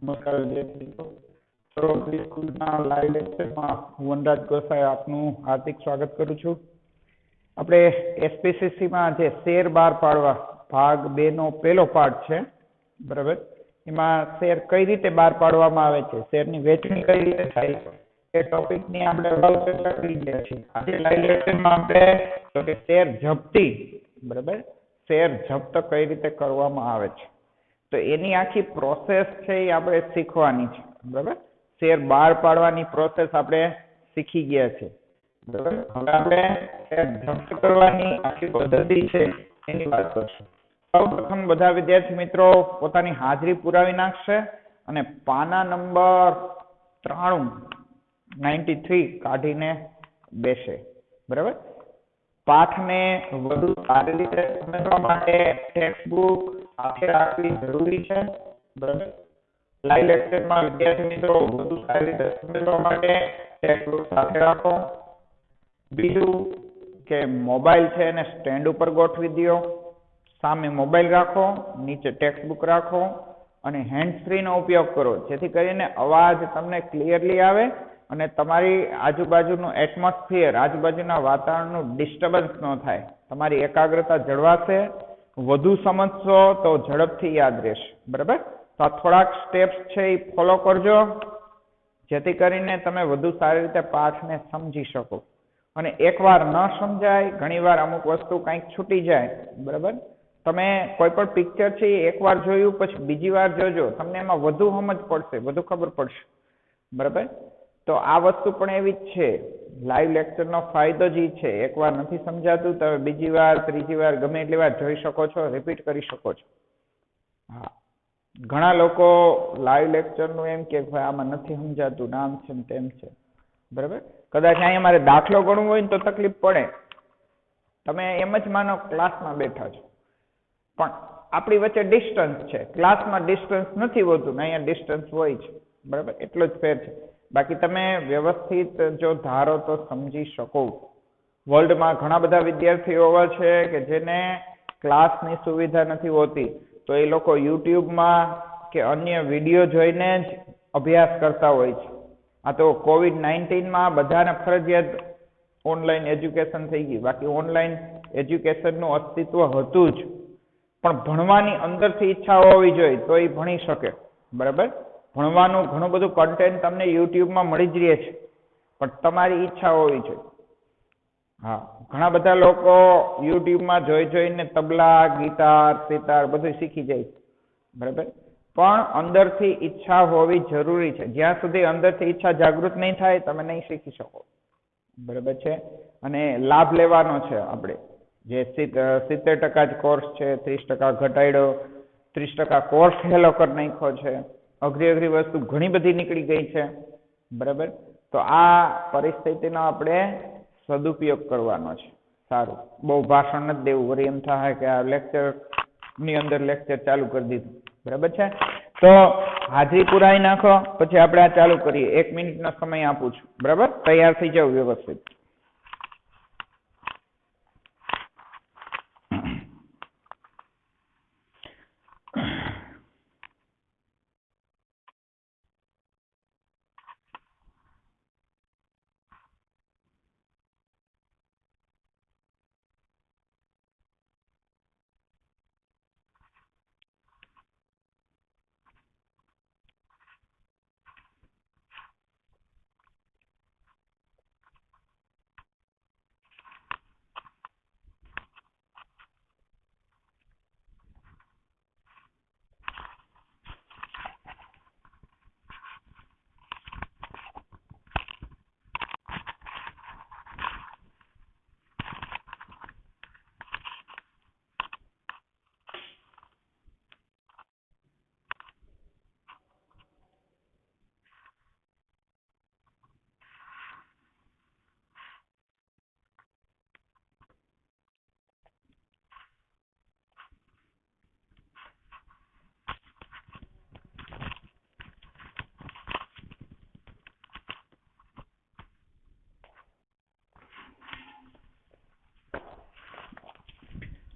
નમસ્કાર વિદ્યાર્થી મિત્રો. સર્વોપરી સ્કૂલના લાઈવ લેક્ચરમાં હું વનરાજ ગોસાઈ આપનું હાર્દિક સ્વાગત કરું છું. આપણે એસપીસીસીમાં જે શેર બહાર પાડવા ભાગ 2 નો પહેલો પાર્ટ છે, બરાબર. એમાં શેર કઈ રીતે બહાર પાડવામાં આવે છે, શેરની વેચણી કઈ રીતે થાય છે, એ ટોપિકની આપણે અગાઉ ચર્ચા કરી ગયા છીએ. આજે લાઈવ લેક્ચરમાં આપણે તો કે શેર જપ્તી, બરાબર, શેર જપ્ત કઈ રીતે કરવામાં આવે છે, તો એની આખી પ્રોસેસ છે એ આપણે શીખવાની છે, બરાબર. શેર બહાર પાડવાની પ્રોસેસ આપણે શીખી ગયા છે, બરાબર. હવે આપણે શેર જપ્ત કરવાની આખી પદ્ધતિ છે એની વાત કરશું. સૌપ્રથમ બધા વિદ્યાર્થી મિત્રો પોતાની હાજરી પુરાવી નાખશે અને પાના નંબર 93 કાઢીને બેસે, બરાબર. પાઠને વધુ સારી રીતે સમજવા માટે ટેક્સ્ટબુક સાથે રાખવી જરૂરી છે, બરાબર. લાઈવ લેક્ચરમાં વિદ્યાર્થી મિત્રો વધુ સારી રીતે સમજવા માટે ટેક્સ્ટબુક સાથે રાખો. બીજું કે મોબાઈલ છે એને સ્ટેન્ડ ઉપર ગોઠવી દો, સામે મોબાઈલ રાખો, નીચે ટેક્સ્ટબુક રાખો અને હેન્ડ ફ્રીનો ઉપયોગ કરો, જેથી કરીને અવાજ તમને ક્લિયરલી આવે અને તમારી આજુબાજુનું એટમોસ્ફિયર, આજુબાજુના વાતાવરણનું ડિસ્ટર્બન્સ ન થાય. તમારી એકાગ્રતા જળવાશે, વધુ સમજશો તો ઝડપથી યાદ રહેશે, બરાબર. તો આ થોડાક સ્ટેપ્સ છે એ ફોલો કરજો, જેથી કરીને તમે વધુ સારી રીતે પાઠને સમજી શકો. અને એકવાર ન સમજાય, ઘણીવાર અમુક વસ્તુ કંઈક છૂટી જાય, બરાબર. તમે કોઈ પણ પિક્ચર છે એ એકવાર જોયું પછી બીજી વાર જોજો, તમને એમાં વધુ સમજ પડશે, વધુ ખબર પડશે, બરાબર. તો આ વસ્તુ પણ એવી જ છે. લાઈવ લેક્ચરનો ફાયદો જ છે, એકવાર નથી સમજાતું તો બીજી વાર, ત્રીજી વાર, ગમે એટલી વાર જોઈ શકો છો, રિપીટ કરી શકો છો. હા, ઘણા લોકો લાઈવ લેક્ચરનું એમ કે ભાઈ આમાં નથી સમજાતું, નામ છે ને તેમ છે, બરાબર. કદાચ અહીંયા મારે દાખલો ગણવો હોય ને તો તકલીફ પડે. તમે એમ જ માનો ક્લાસમાં બેઠા છો, પણ આપણી વચ્ચે ડિસ્ટન્સ છે. ક્લાસમાં ડિસ્ટન્સ નથી હોતું ને અહીંયા ડિસ્ટન્સ હોય છે, બરાબર. એટલો જ ફેર છે. બાકી તમે વ્યવસ્થિત જો ધારો તો સમજી શકો. વર્લ્ડમાં ઘણા બધા વિદ્યાર્થીઓ એવા છે કે જેને ક્લાસની સુવિધા નથી હોતી, તો એ લોકો યુટ્યુબમાં કે અન્ય વિડીયો જોઈને જ અભ્યાસ કરતા હોય છે. આ તો COVID-19માં બધાને ફરજિયાત ઓનલાઈન એજ્યુકેશન થઈ ગયું. બાકી ઓનલાઈન એજ્યુકેશનનું અસ્તિત્વ હતું જ, પણ ભણવાની અંદરથી ઈચ્છા હોવી જોઈએ તો એ ભણી શકે, બરાબર. ભણવાનું ઘણું બધું કન્ટેન્ટ તમને યુટ્યુબમાં મળી જ રહે છે, પણ તમારી ઈચ્છા હોવી જોઈએ. હા, ઘણા બધા લોકો યુટ્યુબમાં જોઈને તબલા, ગિટાર, સિતાર બધું શીખી જાય, બરાબર. પણ અંદરથી ઈચ્છા હોવી જરૂરી છે. જ્યાં સુધી અંદરથી ઈચ્છા જાગૃત નહીં થાય તમે નહીં શીખી શકો, બરાબર છે. અને લાભ લેવાનો છે આપણે. જે 70% જ કોર્સ છે, 30% ઘટાડ્યો, 30% કોર્સ હેલો કરી નાખ્યો છે. અઘરી વસ્તુ ઘણી બધી નીકળી ગઈ છે, બરાબર. તો આ પરિસ્થિતિનો આપણે સદુપયોગ કરવાનો છે. સારું, બહુ ભાષણ નથી દેવું, વળી એમ થાય કે આ લેક્ચરની અંદર લેક્ચર ચાલુ કરી દીધું, બરાબર છે. તો હાજરી પુરાવી નાખો, પછી આપણે આ ચાલુ કરીએ. 1 મિનિટનો સમય આપું છું, બરાબર. તૈયાર થઈ જાવ વ્યવસ્થિત.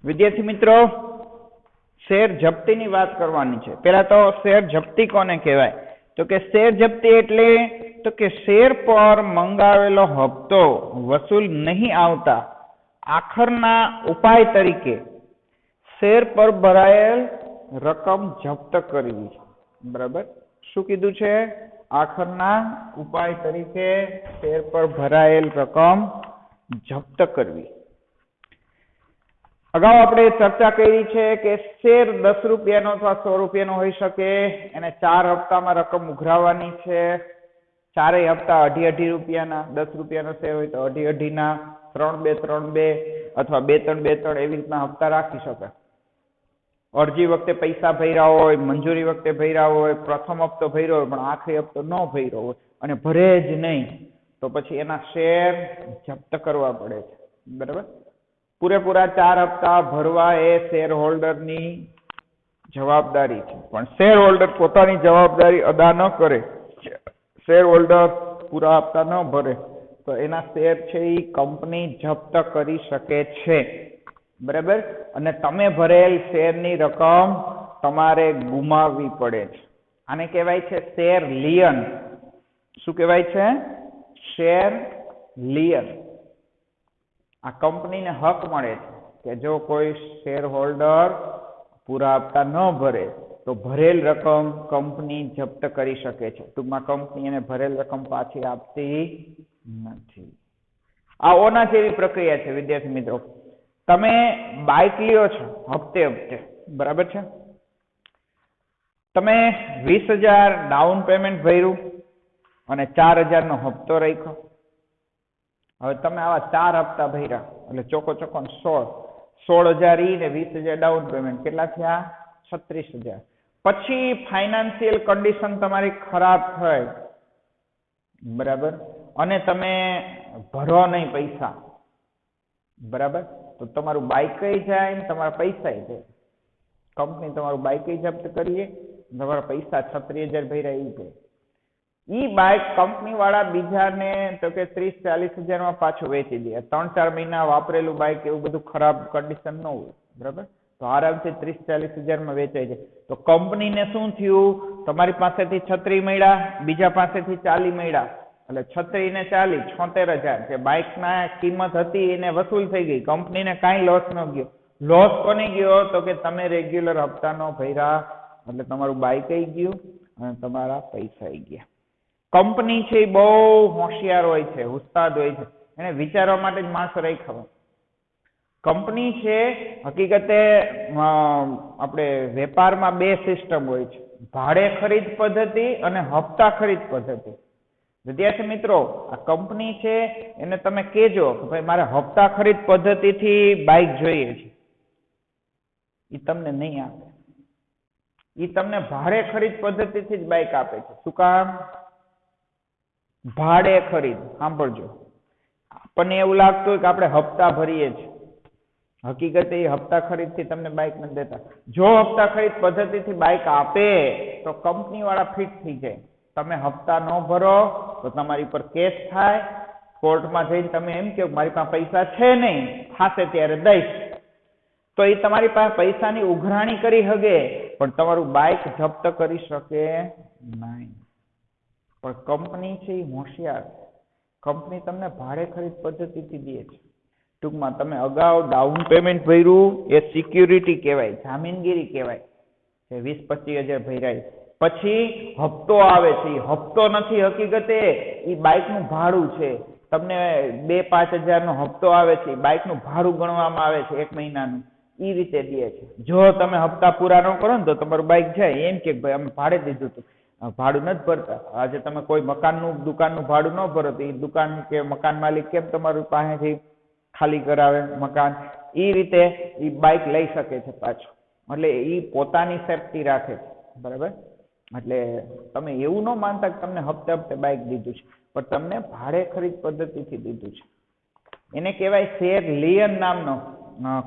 વિદ્યાર્થી મિત્રો, શેર જપ્તીની વાત કરવાની છે. પહેલા તો શેર જપ્તી કોને કહેવાય? તો કે શેર જપ્તી એટલે તો કે શેર પર મંગાવેલો હપ્તો વસૂલ નહીં આવતા આખરના ઉપાય તરીકે શેર પર ભરાયેલ રકમ જપ્ત કરવી. બરાબર, શું કીધું છે? આખરના ઉપાય તરીકે શેર પર ભરાયેલ રકમ જપ્ત કરવી. અગાઉ આપણે ચર્ચા કરી છે કે શેર 10 રૂપિયાનો અથવા 100 રૂપિયાનો હોઈ શકે. એને 4 હપ્તામાં રકમ ઉઘરાવવાની છે. ચારેય હપ્તા 2.5 રૂપિયાના. 10 રૂપિયાનો શેર હોય તો 2.5 ના, 3-2 અથવા 2-3 એવી રીતના હપ્તા રાખી શકાય. અરજી વખતે પૈસા ભર્યા હોય, મંજૂરી વખતે ભર્યા હોય, પ્રથમ હપ્તો ભર્યો હોય પણ આખરી હપ્તો ન ભર્યો હોય અને ભરે જ નહીં તો પછી એના શેર જપ્ત કરવા પડે છે. બરાબર, પૂરેપૂરા 4 હપ્તા ભરવા એ શેર હોલ્ડરની જવાબદારી છે. પણ શેર હોલ્ડર પોતાની જવાબદારી અદા ન કરે, શેર હોલ્ડર પૂરા હપ્તા ન ભરે તો એના શેર છે એ કંપની જપ્ત કરી શકે છે. બરાબર, અને તમે ભરેલ શેરની રકમ તમારે ગુમાવવી પડે છે. આને કહેવાય છે શેર લિયન. શું કહેવાય છે? શેર લિયન. આ કંપનીને હક મળે છે કે જો કોઈ શેર હોલ્ડર પૂરા હપ્તા ન ભરે તો ભરેલ રકમ કંપની જપ્ત કરી શકે છે. ટૂંકમાં કંપની એને ભરેલ રકમ પાછી આપતી નથી. આ ઓના જેવી પ્રક્રિયા છે વિદ્યાર્થી મિત્રો. તમે બાઇક લ્યો છો હપ્તે, બરાબર છે? તમે 20,000 ડાઉન પેમેન્ટ ભર્યું અને 4,000 નો હપ્તો રાખ્યો. હવે તમે આવા 4 હપ્તા ભર્યા એટલે ચોખ્ખો 16,000 ઈ ને 20,000 ડાઉન પેમેન્ટ કેટલા થયા? 36,000. પછી ફાઇનાન્શિયલ કન્ડિશન તમારી ખરાબ થઈ, બરાબર, અને તમે ભરો નહીં પૈસા, બરાબર, તો તમારું બાઇક જાય ને તમારા પૈસા જાય. કંપની તમારું બાઇક જપ્ત કરીએ, તમારા પૈસા 36,000 ભર્યા ઈ જાય. ઈ બાઇક કંપની વાળા બીજાને તો કે 30-40,000 માં પાછું વેચી દે. 3-4 મહિના વાપરેલું બાઇક એવું બધું ખરાબ કન્ડિશન ન હોય, બરાબર, તો આરામથી 30-40,000 માં વેચાઈ જાય. તો કંપનીને શું થયું? તમારી પાસેથી 36 મળ્યા, બીજા પાસેથી 40 મળ્યા, એટલે 36 ને 40 76,000 જે બાઇકના કિંમત હતી એને વસૂલ થઈ ગઈ. કંપનીને કાંઈ લોસ ન ગયો. લોસ કોને ગયો? તો કે તમે રેગ્યુલર હપ્તા નો ભર્યા એટલે તમારું બાઇક આવી ગયું અને તમારા પૈસા આવી ગયા. કંપની છે એ બહુ હોશિયાર હોય છે, ઉસ્તાદ હોય છે, એને વિચારવા માટે જ માણસો રાખ્યા હોય. કંપની છે હકીકતે આપણે વેપારમાં 2 સિસ્ટમ હોય છે, ભાડે ખરીદ પદ્ધતિ અને હપ્તા ખરીદ પદ્ધતિ. વિદ્યાર્થી મિત્રો, આ કંપની છે એને તમે કહેજો કે ભાઈ મારે હપ્તા ખરીદ પદ્ધતિથી બાઇક જોઈએ છે, એ તમને નહીં આપે. એ તમને ભાડે ખરીદ પદ્ધતિથી જ બાઇક આપે છે. શું કામ? ભાડે ખરીદ. સાંભળજો, આપણને એવું લાગતું હોય કે આપણે હપ્તા ભરીએ છીએ, હકીકતે એ હપ્તા ખરીદથી તમને બાઇક નથી દેતા. જો હપ્તા ખરીદ પદ્ધતિથી બાઇક આપે તો કંપની વાળા ફિટ થઈ જાય. તમે હપ્તા ન ભરો તો તમારી પર કેસ થાય. કોર્ટમાં જઈને તમે એમ કહો મારી પાસે પૈસા છે નહીં, થશે ત્યારે દઈશ, તો એ તમારી પાસે પૈસાની ઉઘરાણી કરી શકે પણ તમારું બાઇક જપ્ત કરી શકે નહીં. પણ કંપની છે એ હોશિયાર. કંપની તમને ભાડે ખરીદ પદ્ધતિથી દે છે. ટૂંકમાં તમે અગાઉ ડાઉન પેમેન્ટ ભર્યું એ સિક્યુરિટી કહેવાય, જામીનગીરી કહેવાય, 20-25,000 ભર્યા. પછી હપ્તો આવે છે, એ હપ્તો નથી, હકીકતે એ બાઇકનું ભાડું છે. તમને 2-5,000 નો હપ્તો આવે છે, બાઇકનું ભાડું ગણવામાં આવે છે 1 મહિનાનું. એ રીતે દે છે. જો તમે હપ્તા પૂરા ન કરો ને તો તમારું બાઇક જાય એમ કે ભાઈ અમે ભાડે દીધું હતું, ભાડું નથી ભરતા. આજે તમે કોઈ મકાનનું દુકાનનું ભાડું ન ભરો તો એ દુકાન કે મકાન માલિક કેમ તમારું પાસેથી ખાલી કરાવે મકાન? એ રીતે એ બાઇક લઈ શકે છે પાછું. એટલે એ પોતાની સેફટી રાખે છે, બરાબર. એટલે તમે એવું ન માનતા કે તમને હપ્તે હપ્તે બાઇક દીધું છે, પણ તમને ભાડે ખરીદ પદ્ધતિથી દીધું છે. એને કહેવાય શેર લિયન નામનો,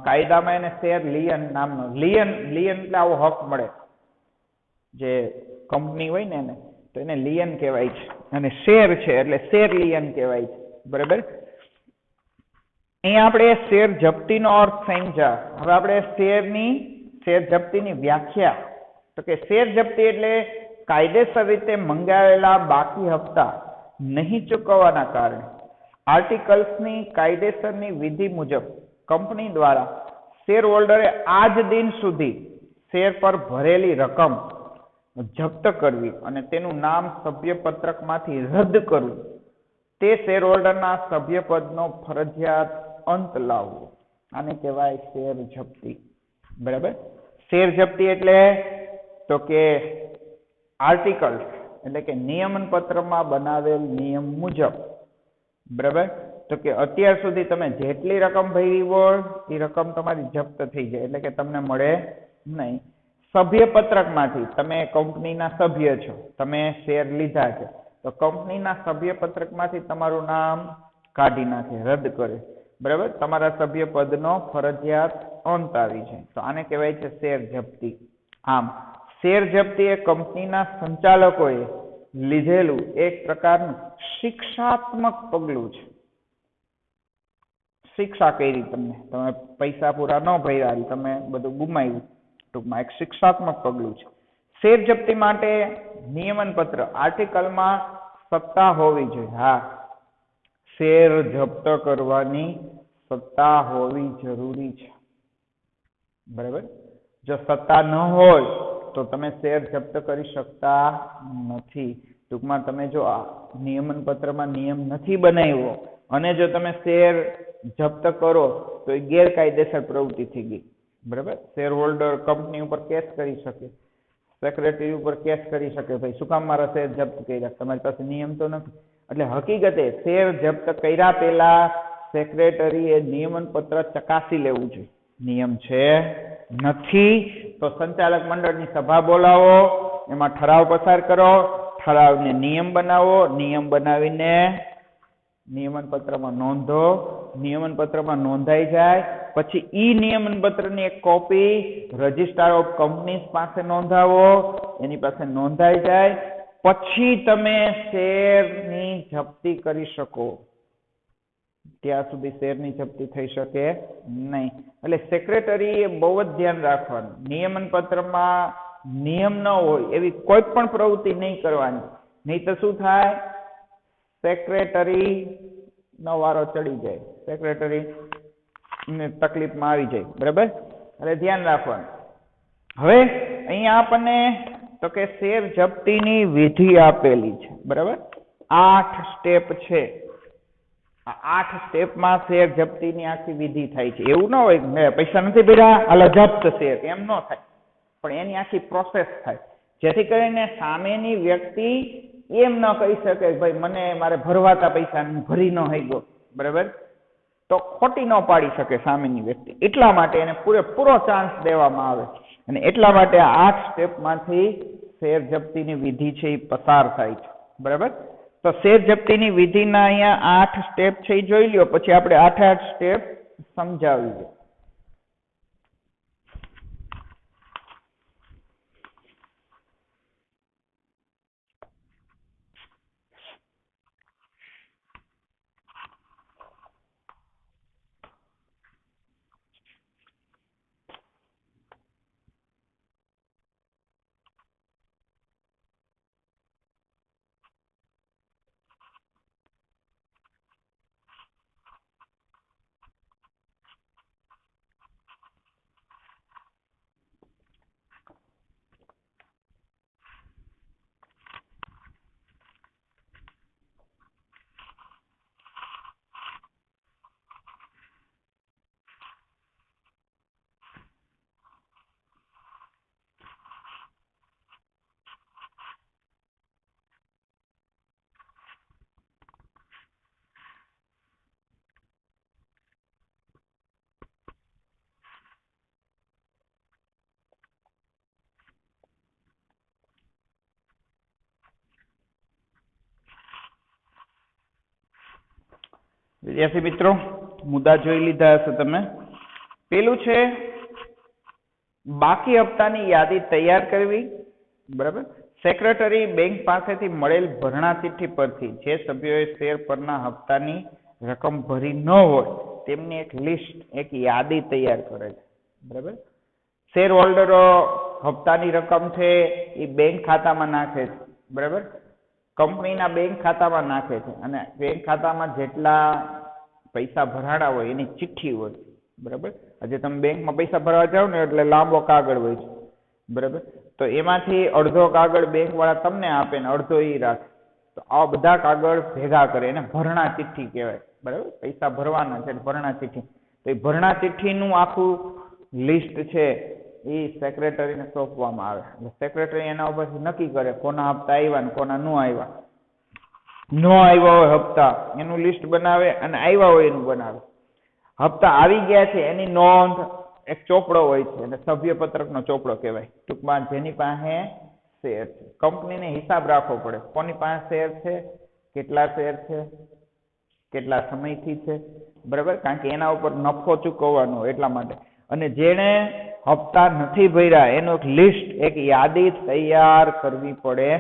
કાયદામાં એને શેર લિયન નામનો. લિયન એટલે આવો હક મળે. જે કંપની હોય ને એને તો એને લિયન કહેવાય છે, અને શેર છે એટલે શેર લિયન કહેવાય છે, બરાબર. અહીંયા આપણે શેર જપ્તીનો અર્થ સમજ્યા. હવે આપણે શેર જપ્તીની વ્યાખ્યા તો કે શેર જપ્તી એટલે કાયદેસર રીતે મંગાવેલા બાકી હપ્તા નહીં ચૂકવવાના કારણે આર્ટિકલ્સની કાયદેસરની વિધિ મુજબ કંપની દ્વારા શેર હોલ્ડરે આજ દિન સુધી શેર પર ભરેલી રકમ જપ્ત કરવી અને તેનું નામ સભ્યપત્રકમાંથી રદ કરવું, તે શેર હોલ્ડરના સભ્યપદનો ફરજિયાત અંત લાવવો, આને કહેવાય શેર જપ્તી. બરાબર. શેર જપ્તી એટલે તો કે આર્ટિકલ્સ એટલે કે નિયમન પત્રમાં બનાવેલ નિયમ મુજબ, બરાબર, તો કે અત્યાર સુધી તમે જેટલી રકમ ભરી હોય એ રકમ તમારી જપ્ત થઈ જાય એટલે કે તમને મળે નહીં. સભ્યપત્રકમાંથી તમે કંપનીના સભ્ય છો, તમે શેર લીધા છે તો કંપનીના સભ્યપત્રકમાંથી તમારું નામ કાઢી નાખે, રદ કરે. બરાબર. તમારા સભ્યપદનો ફરજિયાત અંત આવી જાય તો આને કહેવાય છે શેર જપ્તી. આમ શેર જપ્તી એ કંપનીના સંચાલકોએ લીધેલું એક પ્રકારનું શિક્ષાત્મક પગલું છે. શિક્ષા કરી તમને, તમે પૈસા પૂરા ન ભર્યા, તમે બધું ગુમાવ્યું, ટૂંકમાં એક શિક્ષાત્મક પગલું છે. શેર જપ્તી માટે નિયમન પત્ર આર્ટિકલમાં સત્તા હોવી જોઈએ. હા, શેર જપ્ત કરવાની સત્તા હોવી જરૂરી છે. બરાબર. જો સત્તા ન હોય તો તમે શેર જપ્ત કરી શકતા નથી. ટૂંકમાં તમે જો આ નિયમન પત્રમાં નિયમ નથી બનાવ્યો અને જો તમે શેર જપ્ત કરો તો એ ગેરકાયદેસર પ્રવૃત્તિ થઈ ગઈ. બરાબર. શેર હોલ્ડર કંપની ઉપર કેસ કરી શકે, સેક્રેટરી ઉપર કેસ કરી શકે, ભાઈ શું કામ મારા શેર જપ્ત કર્યા, તમારી પાસે નિયમ તો નથી. એટલે હકીકતે શેર જપ્ત કર્યા પહેલા સેક્રેટરીએ નિયમન પત્ર ચકાસી લેવું જોઈએ. નિયમ છે નથી તો સંચાલક મંડળની સભા બોલાવો, એમાં ઠરાવ પસાર કરો, ઠરાવને નિયમ બનાવો, નિયમ બનાવીને નિયમન પત્રમાં નોંધો, નિયમન પત્રમાં નોંધાઈ જાય પછી ઈ નિયમન પત્રની એક કોપી રજિસ્ટ્રાર ઓફ કંપનીઝ પાસે નોંધાવો, એની પાસે નોંધાઈ જાય પછી તમે શેરની જપ્તી કરી શકો. ત્યાં સુધી શેરની જપ્તી થઈ શકે નહીં. એટલે સેક્રેટરી એ બહુ જ ધ્યાન રાખવાનું, નિયમન પત્રમાં નિયમ ન હોય એવી કોઈ પણ પ્રવૃત્તિ નહીં કરવાની, નહીં તો શું થાય, સેક્રેટરી નો વારો ચડી જાય, સેક્રેટરી ને તકલીફમાં આવી જાય. બરાબર. એટલે ધ્યાન રાખવાનું. હવે અહીંયા આપણને તો કે શેર જપ્તીની વિધિ આપેલી છે. બરાબર. 8 સ્ટેપ છે. આ 8 સ્ટેપમાં શેર જપ્તીની આખી વિધિ થાય છે. એવું ન હોય કે પૈસા નથી ભર્યા હાલો જપ્ત શેર, એમ ન થાય, પણ એની આખી પ્રોસેસ થાય જેથી કરીને સામેની વ્યક્તિ એમ ન કહી શકે ભાઈ મને મારે ભરવાતા પૈસા ભરી ન થઈ ગયો. બરાબર. તો ખોટી ન પાડી શકે સામેની વ્યક્તિ, એટલા માટે એને પૂરેપૂરો ચાન્સ દેવામાં આવે અને એટલા માટે આ 8 સ્ટેપમાંથી શેર જપ્તીની વિધિ છે એ પસાર થાય છે. બરાબર. તો શેર જપ્તીની વિધિના અહીંયા 8 સ્ટેપ છે એ જોઈ લ્યો, પછી આપણે 8 સ્ટેપ સમજાવીએ. વિદ્યાર્થી મિત્રો, મુદ્દા જોઈ લીધા હશે તમે. પેલું છે બાકી હપ્તાની યાદી તૈયાર કરવી. બરાબર. સેક્રેટરી બેંક પાસેથી મળેલ ભરણા ચિઠ્ઠી પરથી જે સભ્યોએ શેર પરના હપ્તાની રકમ ભરી ન હોય તેમની એક લિસ્ટ, એક યાદી તૈયાર કરે છે. બરાબર. શેર હોલ્ડરો હપ્તાની રકમ છે એ બેંક ખાતામાં નાખે છે, બરાબર, કંપનીના બેંક ખાતામાં નાખે છે અને બેંક ખાતામાં જેટલા પૈસા ભરાણા હોય એની ચિઠ્ઠી હોય, બરાબર. આજે તમે બેંકમાં પૈસા ભરવા જાઓ ને એટલે લાંબો કાગળ હોય છે, બરાબર. તો એમાંથી અડધો કાગળ બેંક વાળા તમને આપે ને અડધો એ રાખે. તો આ બધા કાગળ ભેગા કરે એને ભરણા ચિઠ્ઠી કહેવાય, બરાબર. પૈસા ભરવાના છે ભરણા ચિઠ્ઠી. તો એ ભરણા ચિઠ્ઠીનું આખું લિસ્ટ છે એ સેક્રેટરીને સોંપવામાં આવે. સેક્રેટરી એના ઉપરથી નક્કી કરે કોના હપ્તા આવ્યા ને કોના ન આવ્યા. નો આવ્યા હોય હપ્તા એનું લિસ્ટ બનાવે અને આવ્યા હોય એનું બનાવે. હપ્તા આવી ગયા છે એની નોંધ એક ચોપડો હોય છે અને સભ્યપત્રકનો ચોપડો કહેવાય. ટૂંકમાં જેની પાસે શેર છે, કંપનીને હિસાબ રાખવો પડે કોની પાસે શેર છે, કેટલા શેર છે, કેટલા સમયથી છે, બરાબર, કારણ કે એના ઉપર નફો ચૂકવવાનો એટલા માટે. અને જેણે હપ્તા નથી ભર્યા એનું એક લિસ્ટ, એક યાદી તૈયાર કરવી પડે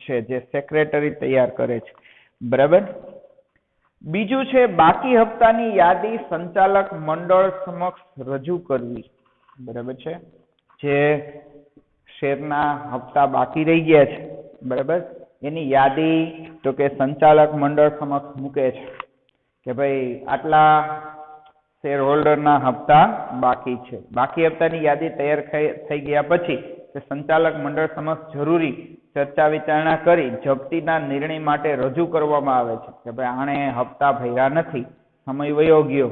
છે જે સેક્રેટરી તૈયાર કરે છે, બરાબર. બીજું છે બાકી હપ્તાની યાદી સંચાલક મંડળ સમક્ષ રજૂ કરવી, બરાબર છે. જે શેરના હપ્તા બાકી રહી ગયા છે, બરાબર, એની યાદી તો કે સંચાલક મંડળ સમક્ષ મૂકે છે કે ભાઈ આટલા શેર હોલ્ડરના હપ્તા બાકી છે. બાકી હપ્તાની યાદી તૈયાર થઈ ગયા પછી તે સંચાલક મંડળ સમક્ષ જરૂરી ચર્ચા વિચારણા કરી જપ્તીના નિર્ણય માટે રજૂ કરવામાં આવે છે કે ભાઈ આણે હપ્તા ભર્યા નથી, સમય વયો ગયો,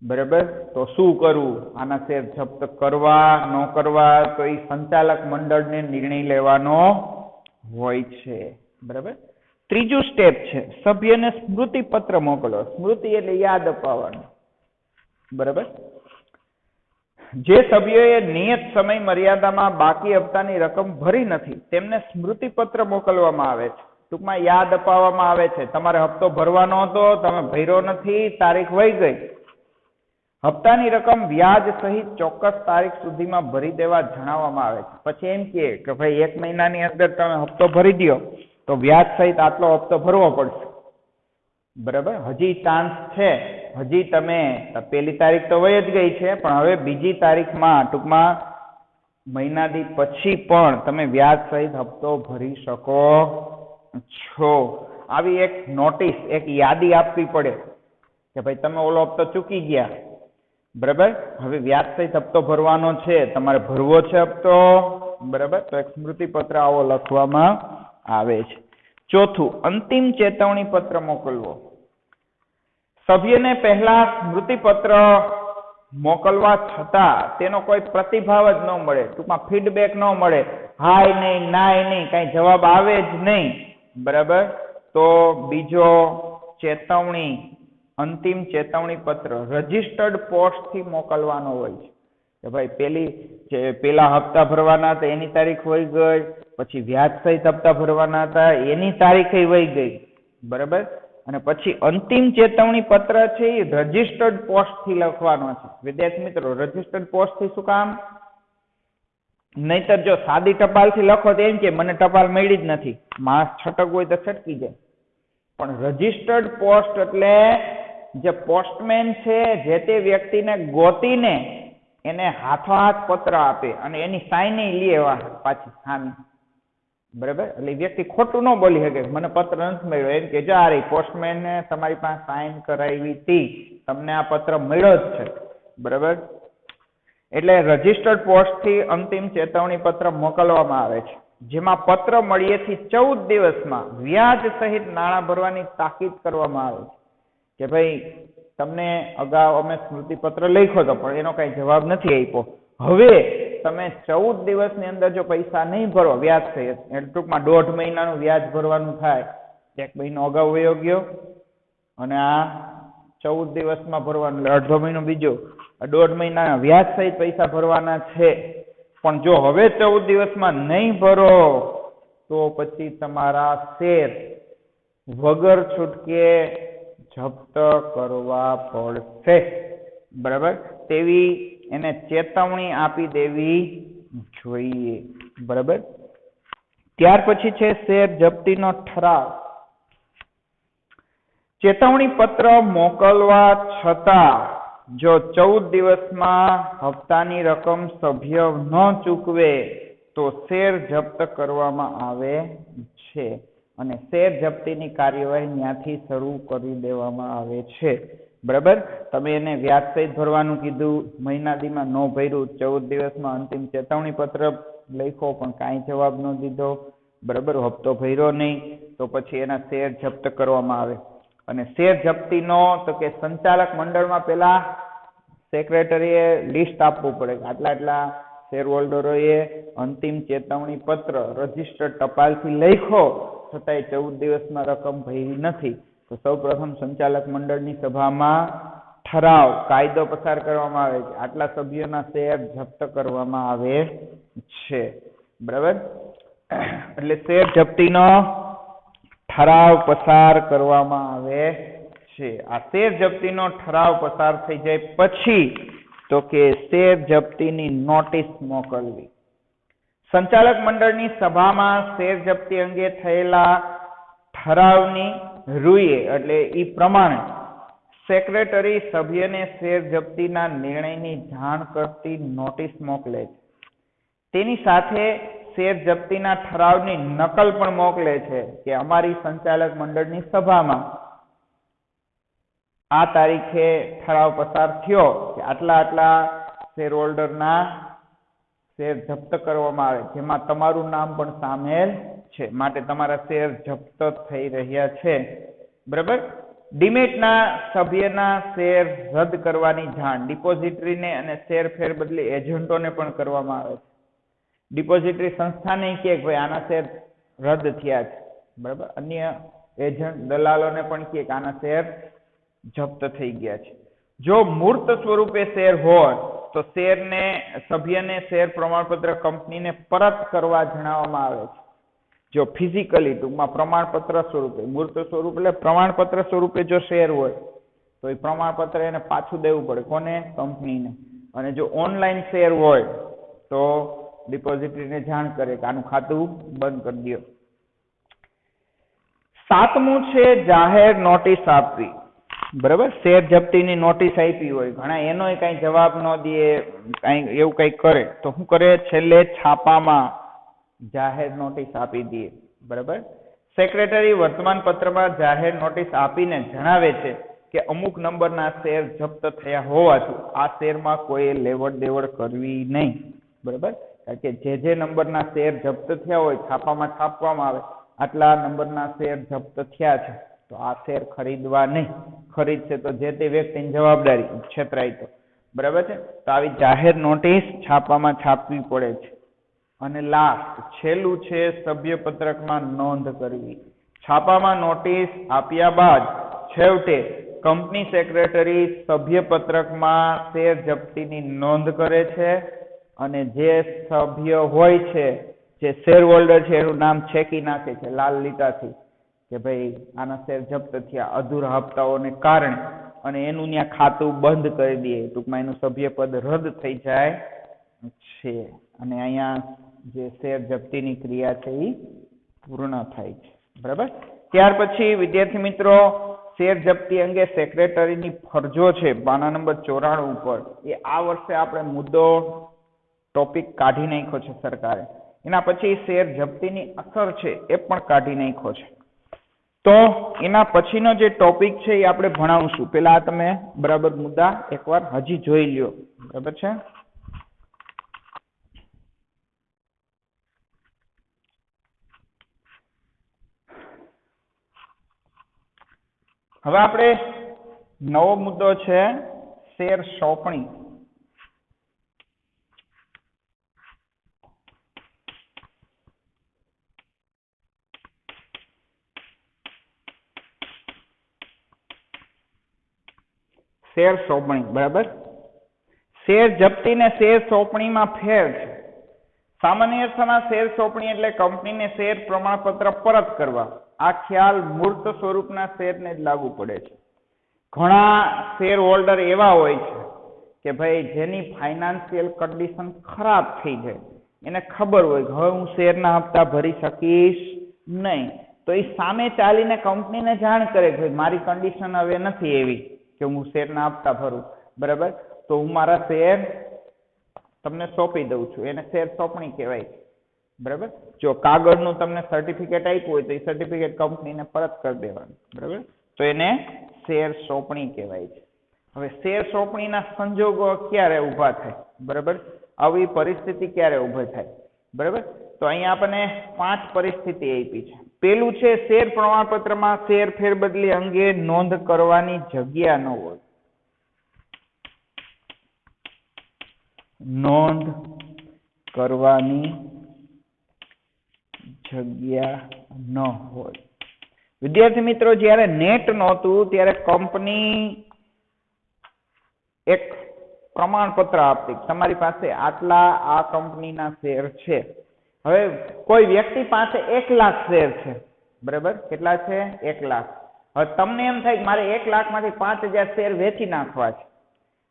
બરાબર, તો શું કરવું, આના શેર જપ્ત કરવા ન કરવા, તો એ સંચાલક મંડળને નિર્ણય લેવાનો હોય છે, બરાબર. ત્રીજું સ્ટેપ છે સભ્યને સ્મૃતિ પત્ર મોકલો. સ્મૃતિ એટલે યાદ અપાવવાનું, બરાબર. જે સભ્યોએ નિયત સમય મર્યાદામાં બાકી હપ્તાની રકમ ભરી નથી તેમને સ્મૃતિ પત્ર મોકલવામાં આવે છે. ટૂંકમાં યાદ અપાવવામાં આવે છે તમારે હપ્તો ભરવાનો હતો, તમે ભર્યો નથી, તારીખ વહી ગઈ, હપ્તાની રકમ વ્યાજ સહિત ચોક્કસ તારીખ સુધીમાં ભરી દેવા જણાવવામાં આવે છે. પછી એમ કે ભાઈ 1 મહિનાની અંદર તમે હપ્તો ભરી દો તો વ્યાજ સહિત આટલો હપ્તો ભરવો પડશે, બરાબર. હજી ચાન્સ છે, હજી તમે પહેલી તારીખ તો વહી જ ગઈ છે પણ હવે બીજી તારીખમાં ટૂંકમાં મહિનાથી પછી પણ તમે વ્યાજ સહિત હપ્તો ભરી શકો છો. આવી એક નોટિસ, એક યાદી આપવી પડે કે ભાઈ તમે ઓલો હપ્તો ચૂકી ગયા, બરાબર, હવે વ્યાજ સહિત હપ્તો ભરવાનો છે, તમારે ભરવો છે હપ્તો, બરાબર. તો એક સ્મૃતિ પત્ર આવો લખવામાં આવે છે. ચોથું, અંતિમ ચેતવણી પત્ર મોકલવો. સભ્યને પહેલા સ્મૃતિ પત્ર મોકલવા છતાં તેનો કોઈ પ્રતિભાવ જ ન મળે, ટૂંકમાં ફીડબેક ન મળે, હાય નહીં, નાય નહીં, કઈ જવાબ આવે જ નહીં, બરાબર, તો બીજો ચેતવણી, અંતિમ ચેતવણી પત્ર રજિસ્ટર્ડ પોસ્ટથી મોકલવાનો હોય છે કે ભાઈ પેલા હપ્તા ભરવાના હતા એની તારીખ વહી ગઈ, પછી વ્યાજ સહિત હપ્તા ભરવાના હતા એની તારીખે વહી ગઈ, બરાબર. અને પછી અંતિમ ચેતવણી પત્ર છે એ રજિસ્ટર્ડ પોસ્ટથી લખવાનો છે. વિદ્યાર્થી મિત્રો, રજિસ્ટર્ડ પોસ્ટથી શું કામ? નહીતર જો સાદી ટપાલથી લખો તો એમ કે મને ટપાલ મળી જ નથી, માણસ છટક હોય તો છટકી જાય. પણ રજિસ્ટર્ડ પોસ્ટ એટલે જે પોસ્ટમેન છે જે તે વ્યક્તિને ગોતીને એને હાથોહાથ પત્ર આપે અને એની સાઈન લે પાછી સામે, બરાબર. એટલે વ્યક્તિ ખોટું ન બોલી શકે મને પત્ર નથી મળ્યો, એમ કે જા રહી પોસ્ટમેને તમારી પાસે સાઈન કરાવી હતી, તમને આ પત્ર મળ્યો જ છે, બરાબર. એટલે રજિસ્ટર્ડ પોસ્ટથી અંતિમ ચેતવણી પત્ર મોકલવામાં આવે છે જેમાં પત્ર મળ્યેથી 14 દિવસમાં વ્યાજ સહિત નાણાં ભરવાની તાકીદ કરવામાં આવે છે કે ભાઈ તમને અગાઉ અમે સ્મૃતિ પત્ર લખ્યો હતો પણ એનો કઈ જવાબ નથી આપ્યો, હવે તમે 14 દિવસની અંદર જો પૈસા નહીં ભરો વ્યાજ સહિત, એટલે ટૂંકમાં 1.5 મહિનાનું વ્યાજ ભરવાનું થાય, 1 મહિનો અગાઉ વયો ગયો અને આ 14 દિવસમાં ભરવાનું, એટલે અડધો મહિનો બીજો, 1.5 મહિનાના વ્યાજ સહિત પૈસા ભરવાના છે. પણ જો હવે 14 દિવસમાં નહીં ભરો તો પછી તમારા શેર વગર છૂટકે જપ્ત કરવા પડશે, બરાબર. તેવી એને ચેતવણી આપી દેવી જોઈએ, બરાબર. ત્યાર પછી છે શેર જપ્તીનો ઠરાવ. ચેતવણી પત્ર મોકલવા છતાં જો 14 દિવસમાં હપ્તાની રકમ સભ્ય ન ચૂકવે તો શેર જપ્ત કરવામાં આવે છે અને શેર જપ્તીની કાર્યવાહી ત્યાંથી શરૂ કરી દેવામાં આવે છે. બરાબર, તમે એને વ્યાજ સહિત ભરવાનું કીધું, મહિના દીમાં ન ભર્યું, 14 દિવસમાં અંતિમ ચેતવણી પત્ર લખ્યો પણ કાંઈ જવાબ ન દીધો, બરાબર, હપ્તો ભર્યો નહીં, તો પછી એના શેર જપ્ત કરવામાં આવે. અને શેર જપ્તીનો તો કે સંચાલક મંડળમાં પેલા સેક્રેટરીએ લિસ્ટ આપવું પડે કે આટલા આટલા શેર હોલ્ડરોએ અંતિમ ચેતવણી પત્ર રજીસ્ટર્ડ ટપાલથી લખ્યો છતાંય 14 દિવસમાં રકમ ભરી નથી, તો સૌ પ્રથમ સંચાલક મંડળની સભામાં ઠરાવ કાયદો પસાર કરવામાં આવે છે, આટલા સભ્યોના શેર જપ્ત કરવામાં આવે છે. બરાબર, એટલે શેર જપ્તીનો ઠરાવ પસાર કરવામાં આવે છે. આ શેર જપ્તીનો ઠરાવ પસાર થઈ જાય પછી તો કે શેર જપ્તીની નોટિસ મોકલવી. સંચાલક મંડળની સભામાં શેર જપ્તી અંગે થયેલા ઠરાવની રૂએ એટલે ઈ પ્રમાણે સેક્રેટરી સભ્યને શેર જપ્તીના નિર્ણયની જાણ કરતી નોટિસ મોકલે છે. તેની સાથે શેર જપ્તીના ઠરાવની નકલ પણ મોકલે છે કે અમારી સંચાલક મંડળની સભામાં આ તારીખે ઠરાવ પસાર થયો કે આટલા આટલા શેર હોલ્ડરના શેર જપ્ત કરવામાં આવે, જેમાં તમારું નામ પણ સામેલ છે, માટે તમારા શેર જપ્ત થઈ રહ્યા છે. બરાબર, ડીમેટના સભ્યના શેર રદ કરવાની જાણ ડિપોઝિટરીને અને શેર ફેરબદલી એજન્ટોને પણ કરવામાં આવે છે. ડિપોઝિટરી સંસ્થાને કહે કે ભાઈ આના શેર રદ થયા છે, બરાબર, અન્ય એજન્ટ દલાલોને પણ કહે કે આના શેર જપ્ત થઈ ગયા છે. જો મૂર્ત સ્વરૂપે શેર હોય તો સભ્યને શેર પ્રમાણપત્ર કંપનીને પરત કરવા જણાવવામાં આવે છે. જો ફિઝિકલી ટૂંકમાં પ્રમાણપત્ર સ્વરૂપે, મૂર્ત સ્વરૂપ એટલે પ્રમાણપત્ર સ્વરૂપે જો શેર હોય તો એ પ્રમાણપત્ર એને પાછું દેવું પડે, કોને? કંપનીને. અને જો ઓનલાઈન શેર હોય તો ડિપોઝિટરીને જાણ કરે કે આનું ખાતું બંધ કરી દો. 7મું છે જાહેર નોટિસ આપવી. બરાબર, શેર જપ્તીની નોટિસ આપી હોય, ઘણા એનોય કઈ જવાબ ન દે, કઈ એવું કઈ કરે તો શું કરે? છેલ્લે છાપામાં જાહેર નોટિસ આપી દે. બરાબર, સેક્રેટરી વર્તમાન પત્રમાં જાહેર નોટિસ આપીને જણાવે છે કે અમુક નંબરના શેર જપ્ત થયા હોવાથી આ શેરમાં કોઈ લેવડ દેવડ કરવી નહીં. બરાબર, કારણ કે જે નંબરના શેર જપ્ત થયા હોય છાપામાં છાપવામાં આવે આટલા નંબરના શેર જપ્ત થયા છે તો આ શેર ખરીદવા નહીં, ખરીદશે તો જે તે વ્યક્તિની જવાબદારી, છેતરાય તો. બરાબર છે, તો આવી જાહેર નોટિસ છાપામાં છાપવી પડે છે. અને લાસ્ટ છેલ્લું છે સભ્યપત્રકમાં નોંધ કરવી. છાપામાં નોટિસ આપ્યા બાદ છેવટે કંપની સેક્રેટરી સભ્યપત્રકમાં શેર જપ્તીની નોંધ કરે છે અને જે સભ્ય હોય છે, જે શેર હોલ્ડર છે, એનું નામ છેકી નાખે છે લાલ લીટાથી કે ભાઈ આના શેર જપ્ત થયા અધૂરા હપ્તાઓને કારણે, અને એનું ત્યાં ખાતું બંધ કરી દે, ટૂંકમાં એનું સભ્યપદ રદ થઈ જાય છે અને અહીંયા જે શેર જપ્તીની ક્રિયા છે એ પૂર્ણ થાય છે. બરાબર, ત્યાર પછી વિદ્યાર્થી મિત્રો શેર જપ્તી અંગે સેક્રેટરીની ફરજો છે પાના નંબર 94 ઉપર, એ આ વર્ષે આપણે મુદ્દો ટોપિક કાઢી નાખ્યો છે સરકારે. એના પછી શેર જપ્તીની અસર છે એ પણ કાઢી નાખ્યો છે. તો એના પછીનો જે ટોપિક છે એ આપણે ભણાવશું. પેલા આ તમે બરાબર મુદ્દા એકવાર હજી જોઈ લ્યો. બરાબર છે, હવે આપણે નવો મુદ્દો છે શેર સોંપણી. શેર સોંપણી. બરાબર, શેર જપ્તી ને શેર સોંપણીમાં ફેર છે. સામાન્ય અર્થમાં શેર સોંપણી એટલે કંપનીને શેર પ્રમાણપત્ર પરત કરવા. આ ખ્યાલ મૂર્ત સ્વરૂપના શેરને જ લાગુ પડે છે. ઘણા શેર હોલ્ડર એવા હોય છે કે ભાઈ જેની ફાઇનાન્શિયલ કન્ડિશન ખરાબ થઈ જાય, એને ખબર હોય કે હવે હું શેરના હપ્તા ભરી શકીશ નહીં, તો એ સામે ચાલીને કંપનીને જાણ કરે કે ભાઈ મારી કન્ડિશન હવે નથી એવી કે હું શેરના હપ્તા ભરું, બરાબર. તો હું મારા શેર તમને સોંપી દઉં છું, એને શેર સોંપણી કહેવાય છે. બરાબર. જો કાગળનું તમને સર્ટિફિકેટ આપ્યું હોય તો એ સર્ટિફિકેટ કંપનીને પરત કરી દેવાનું. બરાબર. તો એને શેર સોંપણી કહેવાય છે. હવે શેર સોંપણીના સંજોગો ક્યારે ઊભા થાય? બરાબર. આવી પરિસ્થિતિ ક્યારે ઊભી થાય? બરાબર. તો અહીંયા આપણને 5 પરિસ્થિતિ આપી છે. પેલું છે શેર પ્રમાણપત્રમાં શેર ફેરબદલી અંગે નોંધ કરવાની જગ્યા ન હોય. નોંધ કરવાની જગ્યા ન હોય. વિદ્યાર્થી મિત્રો, જ્યારે નેટ નહોતું ત્યારે કંપની એક પ્રમાણપત્ર આપતી, તમારી પાસે આટલા આ કંપનીના શેર છે. હવે કોઈ વ્યક્તિ પાસે 1 લાખ શેર છે. બરાબર. કેટલા છે? 1 લાખ. હવે તમને એમ થાય કે મારે 1 લાખમાંથી 5000 શેર વેચી નાખવા છે.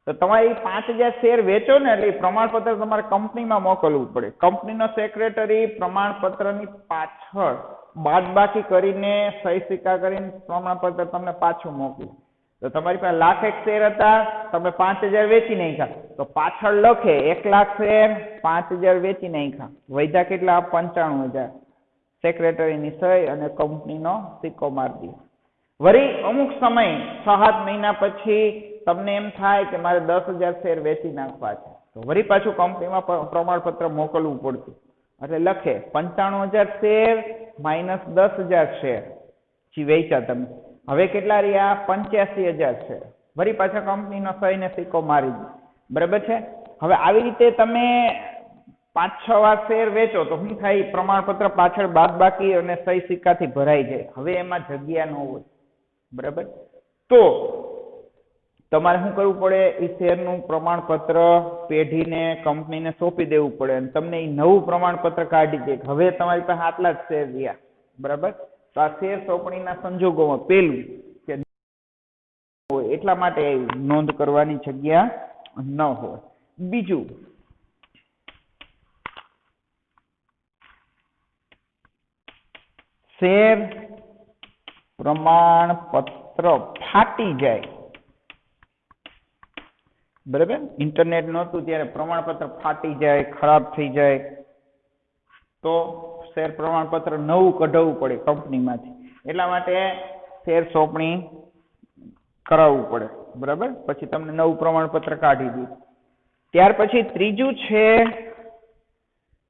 તો તમારે 5000 શેર વેચો ને એટલે પ્રમાણપત્ર તમારે કંપનીમાં મોકલવું પડે. કંપનીનો સેક્રેટરી પ્રમાણપત્રની પાછળ બાદબાકી કરીને સહી સિક્કા કરીને પ્રમાણપત્ર તમને પાછું મોકલે. તો તમારી પાસે 1,00,000 શેર હતા, તમે 5000 વેચી નાખ્યા, તો પાછળ લખે 1 લાખ શેર 5000 વેચી નાખ્યા, વૈધા કેટલા? 95,000. સેક્રેટરીની સહી અને કંપનીનો સિક્કો મારી દે. વળી અમુક સમય 6-7 મહિના પછી તમને એમ થાય કે મારે 10,000 શેર વેચી નાખવા છે, તો વળી પાછું કંપનીમાં પ્રમાણપત્ર મોકલવું પડતું. એટલે લખે 95,000 શેર માઇનસ 10,000 શેર જે વેચ્યા તમે. હવે કેટલા રહ્યા? 85,000 શેર. વળી પાછા કંપનીનો સહી ને સિક્કો મારી દે. બરાબર છે. હવે આવી રીતે તમે 5-6 વાર શેર વેચો તો શું થાય? પ્રમાણપત્ર પાછળ બાદબાકી અને સહી સિક્કાથી ભરાઈ જાય. હવે એમાં જગ્યા ન હોય. બરાબર. તો તમારે શું કરવું પડે? એ શેરનું પ્રમાણપત્ર પેઢીને કંપનીને સોંપી દેવું પડે અને તમને એ નવું પ્રમાણપત્ર કાઢી દે. હવે તમારી પાસે આટલા જ શેર રહ્યા. બરાબર. તો આ શેર સોંપણીના સંજોગોમાં પેલું કે એટલા માટે નોંધ કરવાની જગ્યા ન હોય. બીજું, શેર પ્રમાણપત્ર ફાટી જાય. બરાબર. ઇન્ટરનેટ નહોતું ત્યારે પ્રમાણપત્ર ફાટી જાય, ખરાબ થઈ જાય, તો શેર પ્રમાણપત્ર નવું કઢાવવું પડે કંપનીમાંથી. એટલા માટે શેર સોંપણી કરાવવું પડે. બરાબર. પછી તમને નવું પ્રમાણપત્ર કાઢી દે. ત્યાર પછી ત્રીજું છે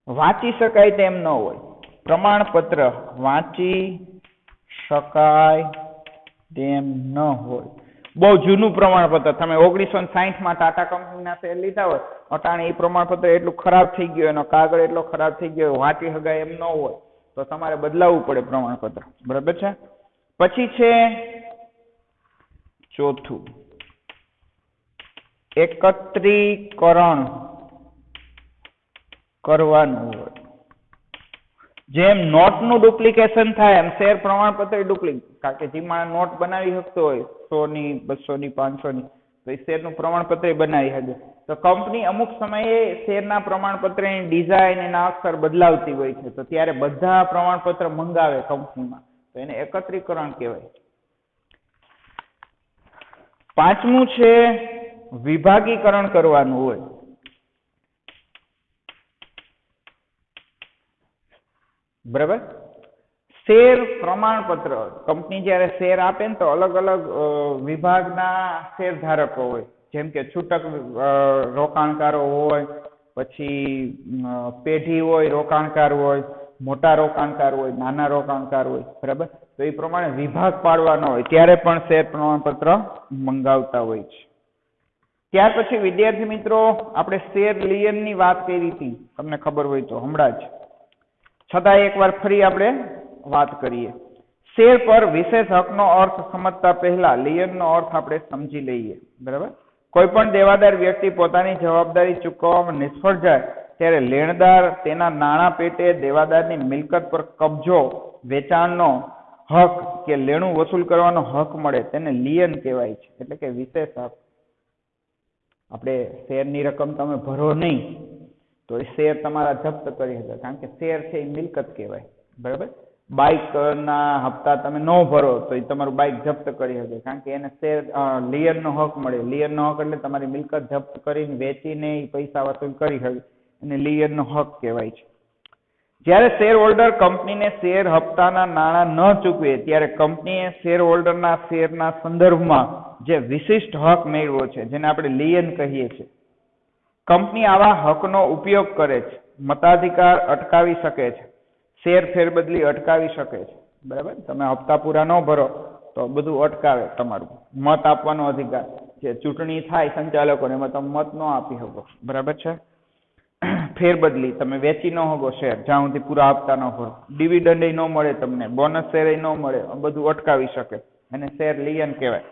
વાંચી શકાય તેમ ન હોય. પ્રમાણપત્ર વાંચી શકાય તેમ ન હોય. બહુ જૂનું પ્રમાણપત્ર, તમે 1960માં ટાટા કંપનીના શેર લીધા હોય, અટાણે એ પ્રમાણપત્ર એટલું ખરાબ થઈ ગયું, એનો કાગળ એટલો ખરાબ થઈ ગયો, વાંચી શકાય એમ ન હોય, તો તમારે બદલાવવું પડે પ્રમાણપત્ર. બરાબર છે. પછી છે ચોથું, એકત્રીકરણ કરવાનું હોય. જેમ નોટનું ડુપ્લિકેશન થાય એમ શેર પ્રમાણપત્ર ડુપ્લિકેટ, કારણ કે જેમાં નોટ બનાવી શકતો હોય 100ની, 200ની, 500ની, તો એ શેરનું પ્રમાણપત્ર બનાવી શકે. તો કંપની અમુક સમયે શેરના પ્રમાણપત્રની ડિઝાઇન એના અક્ષર બદલાવતી હોય છે, તો ત્યારે બધા પ્રમાણપત્ર મંગાવે કંપનીમાં, તો એને એકત્રીકરણ કહેવાય. પાંચમું છે વિભાગીકરણ કરવાનું હોય. બરાબર. શેર પ્રમાણપત્ર કંપની જ્યારે શેર આપે ને તો અલગ અલગ વિભાગના શેર ધારકો હોય. જેમ કે છૂટક રોકાણકારો હોય, પછી પેઢી હોય, રોકાણકાર હોય, મોટા રોકાણકાર હોય, નાના રોકાણકાર હોય. બરાબર. તો એ પ્રમાણે વિભાગ પાડવાનો હોય, ત્યારે પણ શેર પ્રમાણપત્ર મંગાવતા હોય છે. ત્યાર પછી વિદ્યાર્થી મિત્રો, આપણે શેર લિયનની વાત કરી હતી, તમને ખબર હોય તો હમણાં જ, છતાં એકવાર ફરી આપણે વાત કરીએ. શેર પર વિશેષ હકનો અર્થ સમજતા પહેલા લિયનનો અર્થ આપણે સમજી લઈએ. બરાબર. કોઈ પણ દેવાદાર વ્યક્તિ પોતાની જવાબદારી ચૂકવવામાં નિષ્ફળ જાય ત્યારે લેણદાર તેના નાણાં પેટે દેવાદારની મિલકત પર કબજો, વેચાણનો હક કે લેણું વસૂલ કરવાનો હક મળે, તેને લિયન કહેવાય છે. એટલે કે વિશેષ હક. આપણે શેરની રકમ તમે ભરો નહીં તો એ શેર તમારા જપ્ત કરી શકે, કારણ કે શેર છે એ મિલકત કહેવાય. બરાબર. બાઇકના હપ્તા તમે ન ભરો તો એ તમારું બાઇક જપ્ત કરી શકે, કારણ કે એને શેર લિયરનો હક મળે. લિયરનો હક એટલે તમારી મિલકત જપ્ત કરીને વેચીને એ પૈસા વસૂલ કરી શકે, એને લિયરનો હક કહેવાય છે. જ્યારે શેર હોલ્ડર કંપનીને શેર હપ્તાના નાણાં ન ચૂકવે ત્યારે કંપનીએ શેર હોલ્ડરના શેરના સંદર્ભમાં જે વિશિષ્ટ હક મેળવ્યો છે, જેને આપણે લિયન કહીએ છીએ, કંપની આવા હકનો ઉપયોગ કરે છે. મતાધિકાર અટકાવી શકે છે, શેર ફેરબદલી અટકાવી શકે છે. બરાબર, તમે હપ્તા પૂરા ન ભરો તો બધું અટકાવે તમારું. મત આપવાનો અધિકાર, જે ચૂંટણી થાય સંચાલકોને, એમાં તમે મત ન આપી શકો. બરાબર છે. ફેરબદલી, તમે વેચી ન શકો શેર જ્યાં સુધી પૂરા હપ્તા ન ભરો. ડિવિડન્ડ ન મળે તમને, બોનસ શેર ન મળે, બધું અટકાવી શકે. એને શેર લિયન કહેવાય.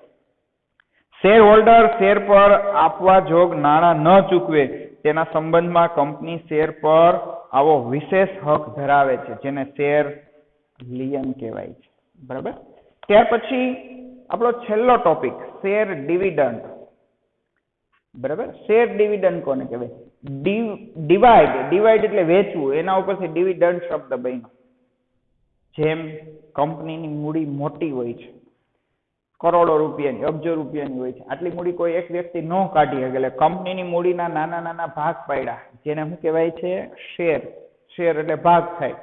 શેર હોલ્ડર શેર પર આપવા જોગ નાણાં ન ચૂકવે તેના સંબંધમાં કંપની શેર પર આવો વિશેષ હક ધરાવે છે, જેને શેર લિયન કહેવાય છે. બરાબર. ત્યાર પછી આપણો છેલ્લો ટોપિક, શેર ડિવિડન્ડ. બરાબર, શેર ડિવિડન્ડ કોને કહેવાય? ડિવાઇડ એટલે વેચવું, એના ઉપરથી ડિવિડન્ડ શબ્દ બન્યો. જેમ કંપનીની મૂડી મોટી હોય છે, કરોડો રૂપિયાની, અબજો રૂપિયાની હોય છે, આટલી મૂડી કોઈ એક વ્યક્તિ ન કાઢી શકે, એટલે કંપનીની મૂડીના નાના નાના ભાગ પાડ્યા, જેને શું કહેવાય છે? શેર. શેર એટલે ભાગ થાય.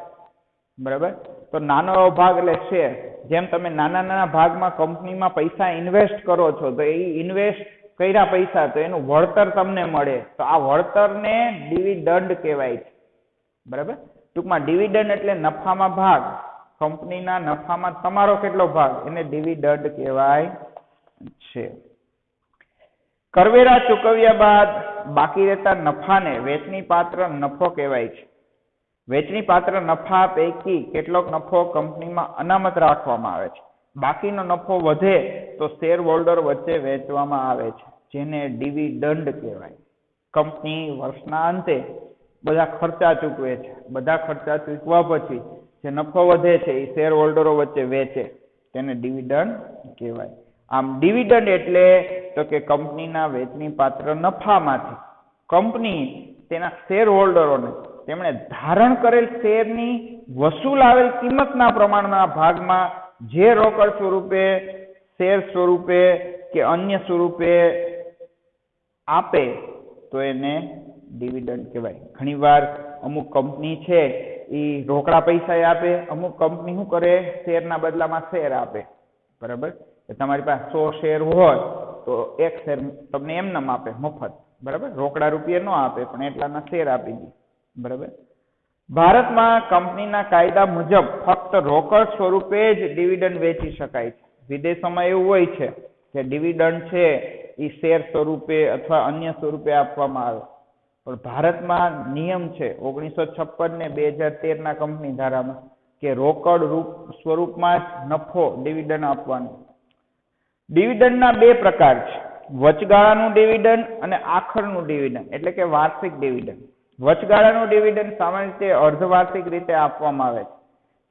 બરાબર, તો નાનો એવો ભાગ એટલે શેર. જેમ તમે નાના નાના ભાગમાં કંપનીમાં પૈસા ઇન્વેસ્ટ કરો છો, તો એ ઇન્વેસ્ટ કર્યા પૈસા, તો એનું વળતર તમને મળે, તો આ વળતરને ડિવિડન્ડ કહેવાય છે. બરાબર, ટૂંકમાં ડિવિડન્ડ એટલે નફામાં ભાગ. કંપનીના નફામાં તમારો કેટલો ભાગ, એને ડિવિડન્ડ કહેવાય છે. કરવેરા ચૂકવ્યા બાદ બાકી રહેતા નફાને વેચણી પાત્ર નફો કહેવાય છે. વેચણી પાત્ર નફા પૈકી કેટલોક નફો કંપનીમાં અનામત રાખવામાં આવે છે. બાકીનો નફો વધે તો શેર હોલ્ડર વચ્ચે વેચવામાં આવે છે, જેને ડિવિડન્ડ કહેવાય. કંપની વર્ષના અંતે બધા ખર્ચા ચૂકવે છે. બધા ખર્ચા ચૂકવા પછી જે નફો વધે છે એ શેર હોલ્ડરો વચ્ચે વેચે, તેને ડિવિડન્ડ કહેવાય. આમ ડિવિડન્ડ એટલે તો કે કંપનીના વેચણી પાત્ર નફામાંથી કંપની તેના શેર હોલ્ડરોને તેમણે ધારણ કરેલ શેરની વસૂલ આવેલ કિંમતના પ્રમાણના ભાગમાં જે રોકડ સ્વરૂપે, શેર સ્વરૂપે કે અન્ય સ્વરૂપે આપે તો એને ડિવિડન્ડ કહેવાય. ઘણીવાર અમુક કંપની છે એ રોકડા પૈસા આપે, અમુક કંપની શું કરે? શેરના બદલામાં શેર આપે. બરાબર, તમારી પાસે 100 શેર હોય તો એક શેર તમને એમ નામ આપે મફત. બરાબર, રોકડા રૂપિયા ન આપે, પણ એટલાના શેર આપી દે. બરાબર. ભારતમાં કંપનીના કાયદા મુજબ ફક્ત રોકડ સ્વરૂપે જ ડિવિડન્ડ વેચી શકાય છે. વિદેશોમાં એવું હોય છે કે ડિવિડન્ડ છે એ શેર સ્વરૂપે અથવા અન્ય સ્વરૂપે આપવામાં આવે, પણ ભારતમાં નિયમ છે 1956 ને 2013 ના કંપની ધારામાં કે રોકડ સ્વરૂપમાં જ નફો ડિવિડન્ડ આપવાનો. ડિવિડન્ડના બે પ્રકાર છે, વચગાળાનું ડિવિડન્ડ અને આખરનું ડિવિડન્ડ, એટલે કે વાર્ષિક ડિવિડન્ડ. વચગાળાનું ડિવિડન્ડ સામાન્ય રીતે અર્ધવાર્ષિક રીતે આપવામાં આવે છે,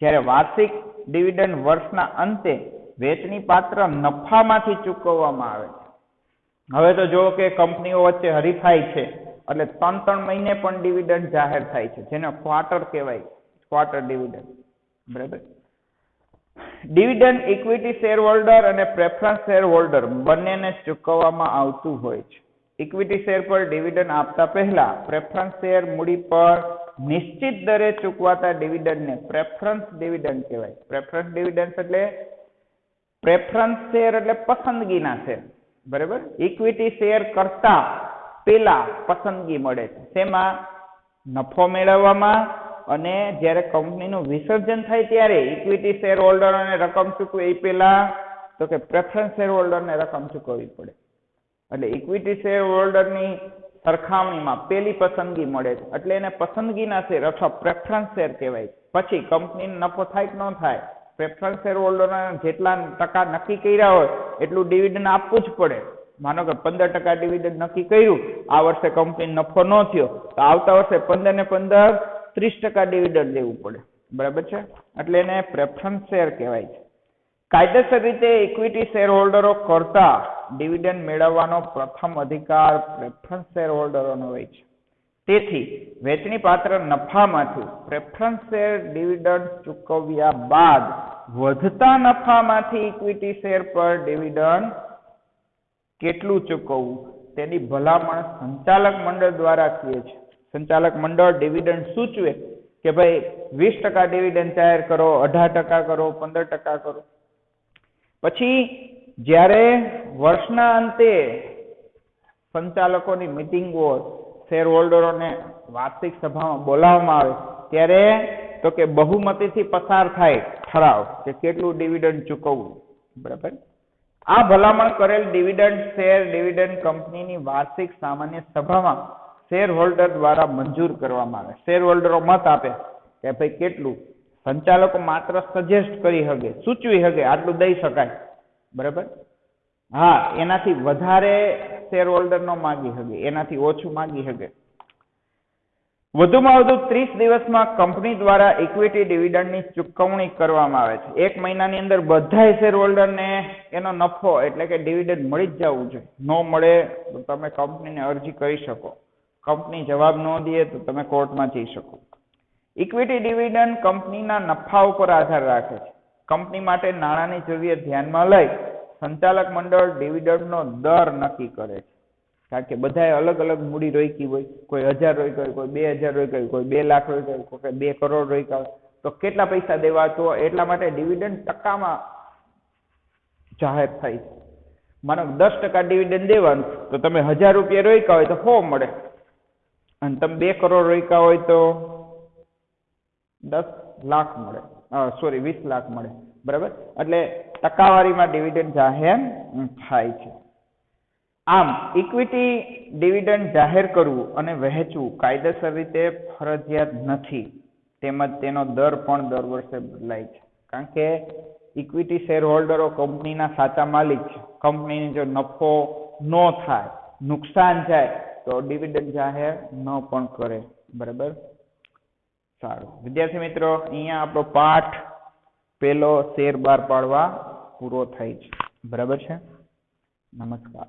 જ્યારે વાર્ષિક ડિવિડન્ડ વર્ષના અંતે વેચણી પાત્ર નફામાંથી ચૂકવવામાં આવે છે. હવે તો જો કે કંપનીઓ વચ્ચે હરીફાઈ છે, એટલે 3 મહિને પણ ડિવિડન્ડ જાહેર થાય છે, જેને ક્વાર્ટર કહેવાય, ક્વાર્ટર ડિવિડન્ડ. બરાબર. ડિવિડન્ડ ઇક્વિટી શેર હોલ્ડર અને પ્રેફરન્સ શેર હોલ્ડર બંનેને ચૂકવવામાં આવતું હોય છે. ઇક્વિટી શેર પર ડિવિડન્ડ આપતા પહેલા પ્રેફરન્સ શેર મૂડી પર નિશ્ચિત દરે ચૂકવાતા ડિવિડન્ડને પ્રેફરન્સ ડિવિડન્ડ કહેવાય. પ્રેફરન્સ ડિવિડન્ડ એટલે પ્રેફરન્સ શેર એટલે પસંદગીના શેર. બરાબર, ઇક્વિટી શેર કરતા પેલા પસંદગી મળે છે. તેમાં નફો મેળવવામાં અને જ્યારે કંપનીનું વિસર્જન થાય ત્યારે ઇક્વિટી શેર હોલ્ડરોને રકમ ચૂકવે એ પહેલા તો કે પ્રેફરન્સ શેર હોલ્ડરને રકમ ચૂકવવી પડે. એટલે ઇક્વિટી શેર હોલ્ડરની સરખામણીમાં પેલી પસંદગી મળે છે, એટલે એને પસંદગીના શેર અથવા પ્રેફરન્સ શેર કહેવાય. પછી કંપનીને નફો થાય કે ન થાય, પ્રેફરન્સ શેર હોલ્ડરોને જેટલા ટકા નક્કી કર્યા હોય એટલું ડિવિડન્ડ આપવું જ પડે. માનો કે 15% ડિવિડન્ડ નક્કી કર્યું, આ વર્ષે કંપની નફો ન થયો તો આવતા વર્ષે 15 ને 15 30% ડિવિડન્ડ દેવું પડે. બરાબર છે, એટલે એને પ્રેફરન્સ શેર કહેવાય છે. કાયદેસર રીતે ઇક્વિટી શેર હોલ્ડરો કરતા ડિવિડન્ડ મેળવવાનો પ્રથમ અધિકાર પ્રેફરન્સ શેર હોલ્ડરોનો હોય છે. તેથી વેચણી પાત્ર નફામાંથી પ્રેફરન્સ શેર ડિવિડન્ડ ચૂકવ્યા બાદ વધતા નફામાંથી ઇક્વિટી શેર પર ડિવિડન્ડ કેટલું ચૂકવવું તેની ભલામણ સંચાલક મંડળ દ્વારા કહે છે. સંચાલક મંડળ ડિવિડન્ડ સૂચવે કે ભાઈ 20% ડિવિડન્ડ જાહેર કરો, 18% કરો, 15% કરો. પછી જ્યારે વર્ષના અંતે સંચાલકોની મીટિંગ હોય, શેર હોલ્ડરોને વાર્ષિક સભામાં બોલાવવામાં આવે ત્યારે તો કે બહુમતીથી પસાર થાય ઠરાવ કે કેટલું ડિવિડન્ડ ચૂકવવું. બરાબર. આ ભલામણ કરેલ ડિવિડન્ડ શેર ડિવિડન્ડ કંપનીની વાર્ષિક સામાન્ય સભામાં શેર હોલ્ડર દ્વારા મંજૂર કરવામાં આવે. શેર હોલ્ડરો મત આપે કે ભાઈ કેટલું. સંચાલકો માત્ર સજેસ્ટ કરી શકે, સૂચવી શકે આટલું દઈ શકાય. બરાબર. હા, એનાથી વધારે શેર હોલ્ડર નો માગી શકે, એનાથી ઓછું માગી શકે. વધુમાં વધુ 30 દિવસમાં કંપની દ્વારા ઇક્વિટી ડિવિડન્ડની ચૂકવણી કરવામાં આવે છે. 1 મહિનાની અંદર બધા શેર હોલ્ડરને એનો નફો એટલે કે ડિવિડન્ડ મળી જ જવું જોઈએ. ન મળે તો તમે કંપનીને અરજી કરી શકો. કંપની જવાબ ન દે તો તમે કોર્ટમાં જઈ શકો. ઇક્વિટી ડિવિડન્ડ કંપનીના નફા ઉપર આધાર રાખે છે. કંપની માટે નાણાંની જરૂરિયાત ધ્યાનમાં લઈ સંચાલક મંડળ ડિવિડન્ડનો દર નક્કી કરે છે. કારણ કે બધાએ અલગ અલગ મૂડી રોકી હોય, કોઈ 1000 રોક્યા હોય, કોઈ 2000 રોક્યા હોય, કોઈ 2 લાખ રોક્યા હોય, કોઈ 2 કરોડ રોક્યા હોય, તો કેટલા પૈસા દેવા તો એટલા માટે ડિવિડન્ડ ટકામાં જાહેર થાય છે. માનો 10% ડિવિડન્ડ દેવાનું તો તમે 1000 રૂપિયા રોક્યા હોય તો 100 મળે, અને તમે 2 કરોડ રોક્યા હોય તો 10 લાખ મળે, 20 લાખ મળે. બરાબર. એટલે ટકાવારીમાં ડિવિડન્ડ જાહેર થાય છે. આમ ઇક્વિટી ડિવિડન્ડ જાહેર કરવું અને વહેંચવું કાયદેસર રીતે ફરજિયાત નથી, તેમજ તેનો દર પણ દર વર્ષે બદલાય છે. કારણ કે ઇક્વિટી શેર હોલ્ડરો કંપનીના સાચા માલિક છે. કંપનીને જો નફો ન થાય, નુકસાન જાય તો ડિવિડન્ડ જાહેર ન પણ કરે. બરાબર. સારું વિદ્યાર્થી મિત્રો, અહીંયા આપણો પાઠ પહેલો શેર બહાર પાડવા પૂરો થાય છે. બરાબર છે. નમસ્કાર.